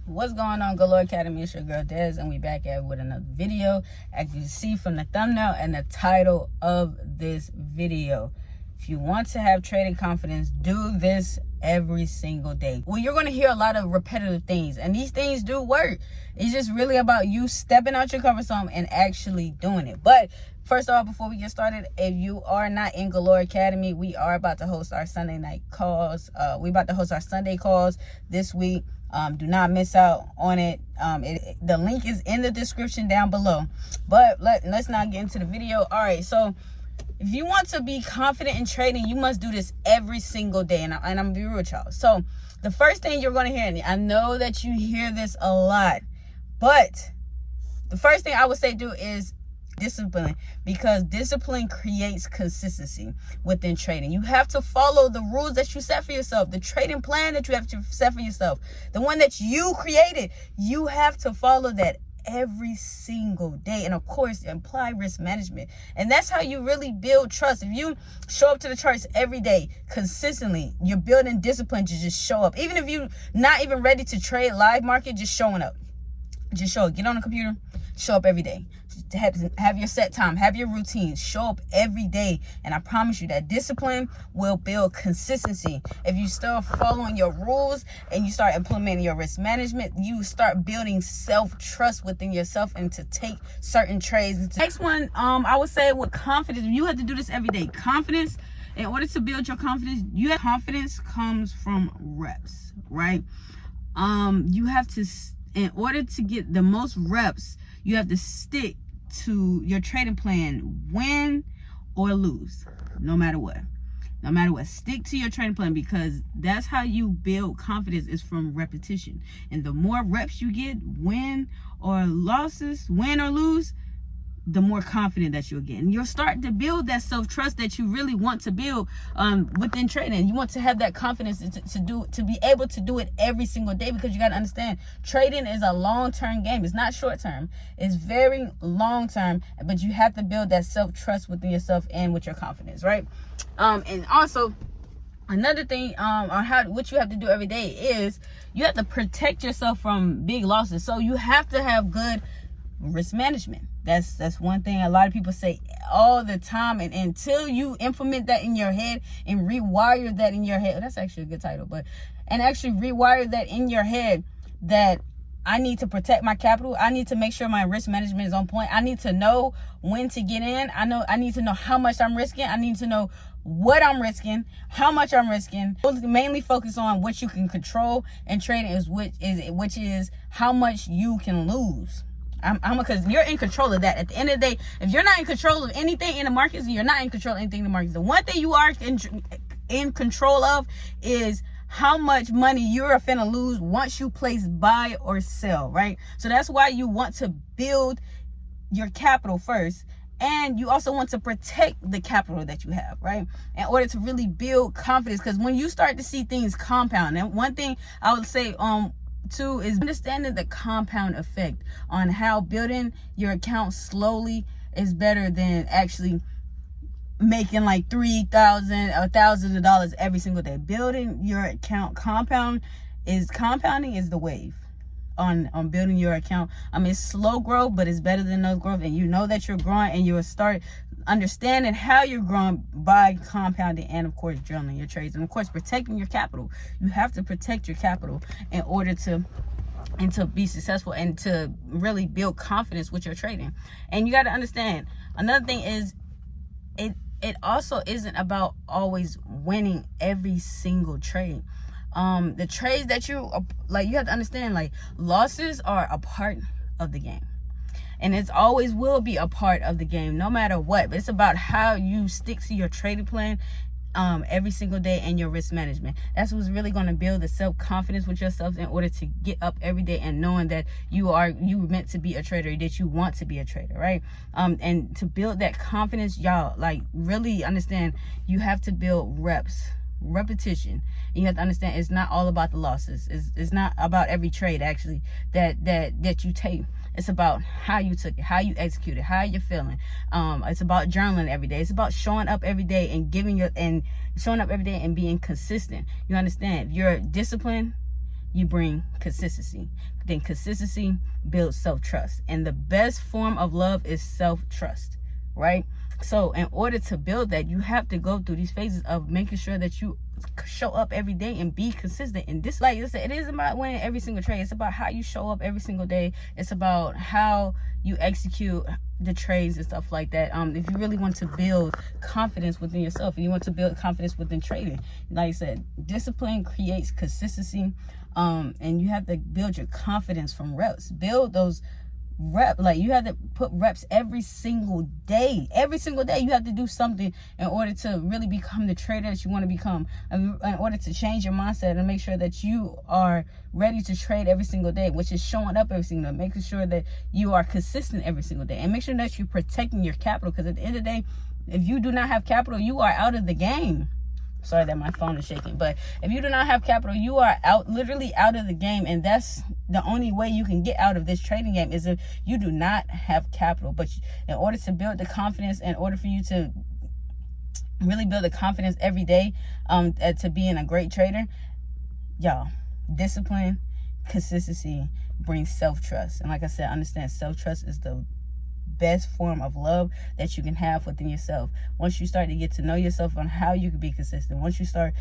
What's going on, Galore Academy? It's your girl Des, and we back at it with another video. As you see from the thumbnail and the title of this video, if you want to have trading confidence, do this every single day. Well, you're going to hear a lot of repetitive things, and these things do work. It's just really about you stepping out your comfort zone and actually doing it. But first of all, before we get started, if you are not in Galore Academy, we are about to host our Sunday night calls. We're about to host our Sunday calls this week. Do not miss out on it. The link is in the description down below. But let's not get into the video. All right, so if you want to be confident in trading, you must do this every single day. And I'm gonna be real with y'all. So the first thing you're gonna hear, and I know that you hear this a lot, but the first thing I would say do is discipline, because discipline creates consistency within trading. You have to follow the rules that you set for yourself, the trading plan that you have to set for yourself, the one that you created. You have to follow that every single day, and of course apply risk management. And that's how you really build trust. If you show up to the charts every day consistently, you're building discipline to just show up. Even if you're not even ready to trade live market, just showing up. Just show up. Get on the computer, show up every day. Have your set time, have your routine, show up every day, and I promise you that discipline will build consistency. If you start following your rules and you start implementing your risk management, you start building self-trust within yourself and to take certain trades. Next one, I would say with confidence, you have to do this every day. Confidence, in order to build your confidence, confidence comes from reps, right? You have to, in order to get the most reps, you have to stick to your trading plan, win or lose, no matter what. No matter what, stick to your trading plan, because that's how you build confidence, is from repetition. And the more reps you get, win or lose, the more confident that you'll get. And you'll start to build that self-trust that you really want to build within trading. You want to have that confidence to be able to do it every single day, because you got to understand, trading is a long-term game. It's not short-term. It's very long-term, but you have to build that self-trust within yourself and with your confidence, right? And also, another thing on what you have to do every day is you have to protect yourself from big losses. So you have to have good risk management. That's one thing a lot of people say all the time, and until you implement that in your head and rewire that in your head, that's actually a good title, and actually rewire that in your head, that I need to protect my capital. I need to make sure my risk management is on point. I need to know when to get in. I need to know how much I'm risking. I need to know what I'm risking, how much I'm risking. Mainly focus on what you can control, and trading which is how much you can lose. Because you're in control of that. At the end of the day, if you're not in control of anything in the markets, you're not in control of anything in the markets. The one thing you are in control of is how much money you're finna lose once you place buy or sell, right? So that's why you want to build your capital first, and you also want to protect the capital that you have, right? In order to really build confidence, because when you start to see things compound, and one thing I would say two is understanding the compound effect on how building your account slowly is better than actually making like $3,000 or thousands of dollars every single day. Building your account compounding is the wave on building your account. I mean, it's slow growth, but it's better than no growth, and you know that you're growing, and you'll start understanding how you're growing by compounding, and of course journaling your trades, and of course protecting your capital. You have to protect your capital in order to be successful and to really build confidence with your trading. And you got to understand, another thing is it also isn't about always winning every single trade. The trades that you have to understand, like, losses are a part of the game, and it's always will be a part of the game no matter what. But it's about how you stick to your trading plan every single day, and your risk management. That's what's really going to build the self-confidence with yourself in order to get up every day and knowing that you meant to be a trader, that you want to be a trader, right? And to build that confidence, y'all, like, really understand, you have to build repetition. And you have to understand, it's not all about the losses. It's not about every trade actually that you take. It's about how you took it, how you executed, how you're feeling. It's about journaling every day. It's about showing up every day and showing up every day and being consistent. You understand? If you're disciplined, you bring consistency. Then consistency builds self-trust. And the best form of love is self-trust, right? So in order to build that, you have to go through these phases of making sure that you show up every day and be consistent. And this, like I said, it isn't about winning every single trade. It's about how you show up every single day. It's about how you execute the trades and stuff like that. If you really want to build confidence within yourself, and you want to build confidence within trading, like I said, discipline creates consistency. And you have to build your confidence from reps. Build those reps. Like, you have to put reps every single day. Every single day you have to do something in order to really become the trader that you want to become, in order to change your mindset and make sure that you are ready to trade every single day, which is showing up every single day, making sure that you are consistent every single day, and make sure that you're protecting your capital, because at the end of the day, if you do not have capital, you are out of the game. Sorry that my phone is shaking, but if you do not have capital, you are literally out of the game. And that's the only way you can get out of this trading game, is if you do not have capital. But in order to build the confidence, in order for you to really build the confidence every day, to being a great trader, y'all, discipline, consistency brings self-trust. And like I said, understand self-trust is the best form of love that you can have within yourself. Once you start to get to know yourself on how you can be consistent, once you start,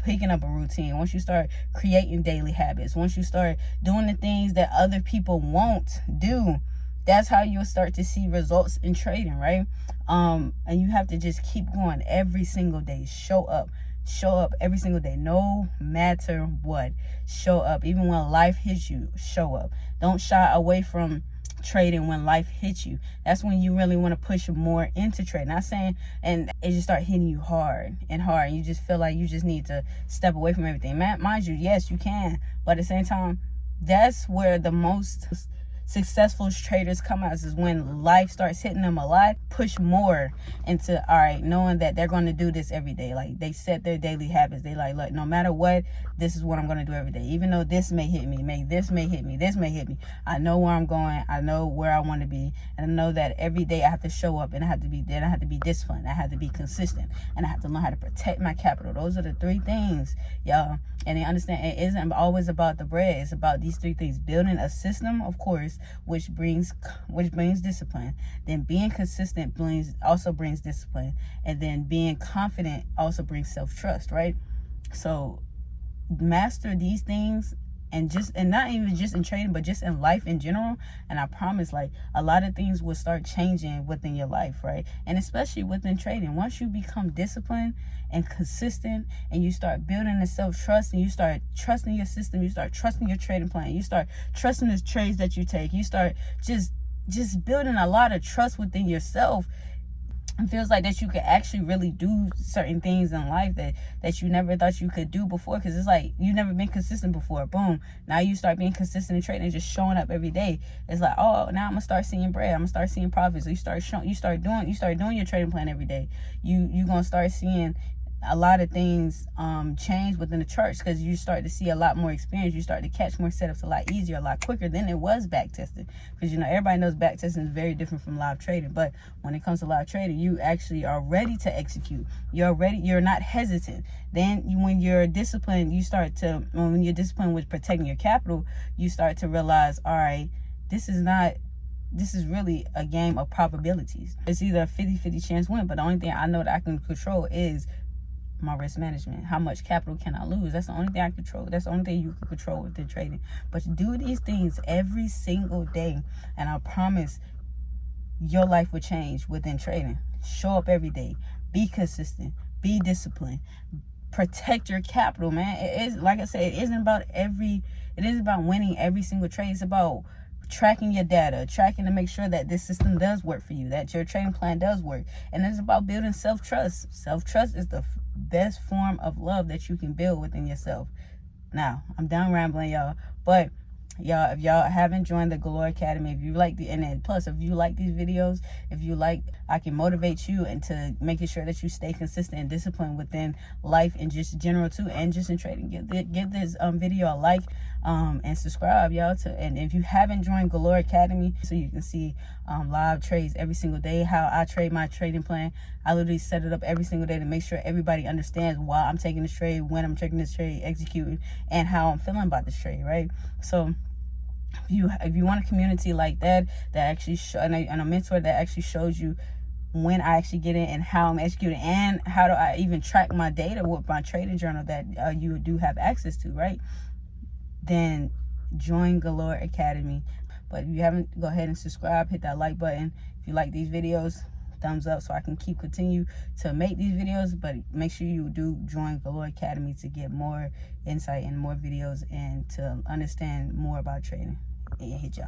picking up a routine, once you start creating daily habits, once you start doing the things that other people won't do, that's how you'll start to see results in trading, right? And you have to just keep going every single day. Show up every single day, no matter what. Show up. Even when life hits you, show up. Don't shy away from trading when life hits you. That's when you really want to push more into trading. Not saying, and it just start hitting you hard and you just feel like you just need to step away from everything. Mind you, yes, you can, but at the same time, that's where the most successful traders come out, is when life starts hitting them a lot. Push more into, all right, knowing that they're going to do this every day. Like, they set their daily habits. They like, look, no matter what, this is what I'm going to do every day. Even though this may hit me, this may hit me, I know where I'm going. I know where I want to be, and I know that every day I have to show up, and I have to be there. I have to be disciplined. I have to be consistent, and I have to learn how to protect my capital. Those are the three things, y'all. And they understand it isn't always about the bread. It's about these three things: building a system, of course, which brings discipline. Then being consistent also brings discipline, and then being confident also brings self-trust, right? So master these things, and not even just in trading, but just in life in general, and I promise, like, a lot of things will start changing within your life, right? And especially within trading, once you become disciplined and consistent, and you start building the self-trust, and you start trusting your system, you start trusting your trading plan, you start trusting the trades that you take, you start just building a lot of trust within yourself. It feels like that you could actually really do certain things in life that you never thought you could do before, because it's like you've never been consistent before. Boom, now you start being consistent in trading and just showing up every day. It's like, oh, now I'm gonna start seeing bread, I'm gonna start seeing profits. So you start doing your trading plan every day. You're gonna start seeing a lot of things change within the charts, because you start to see a lot more experience. You start to catch more setups a lot easier, a lot quicker than it was back testing, because everybody knows back testing is very different from live trading. But when it comes to live trading, you actually are ready to execute. You're not hesitant. Then when you're disciplined, when you're disciplined with protecting your capital, you start to realize, all right, this is really a game of probabilities. It's either a 50-50 chance win, but the only thing I know that I can control is my risk management. How much capital can I lose? That's the only thing I control. That's the only thing you can control within trading. But do these things every single day, and I promise your life will change within trading. Show up every day. Be consistent. Be disciplined. Protect your capital, man. It is, like I said, it isn't about winning every single trade. It's about tracking your data, tracking to make sure that this system does work for you, that your trading plan does work. And it's about building self-trust. Self-trust is the best form of love that you can build within yourself. Now, I'm done rambling, y'all. But y'all, if y'all haven't joined the Galore Academy, if you like plus if you like these videos, I can motivate you into making sure that you stay consistent and disciplined within life and just general too, and just in trading. Give this video a like. and subscribe, y'all. And if you haven't joined Galore Academy, so you can see live trades every single day, how I trade my trading plan. I literally set it up every single day to make sure everybody understands why I'm taking this trade, when I'm taking this trade, executing, and how I'm feeling about this trade, right? So if you want a community like that actually and a mentor that actually shows you when I actually get in and how I'm executing, and how do I even track my data with my trading journal that you do have access to, right? Then join Galore Academy. But if you haven't, go ahead and subscribe, hit that like button. If you like these videos, thumbs up so I can continue to make these videos. But make sure you do join Galore Academy to get more insight and more videos and to understand more about trading. And hit y'all.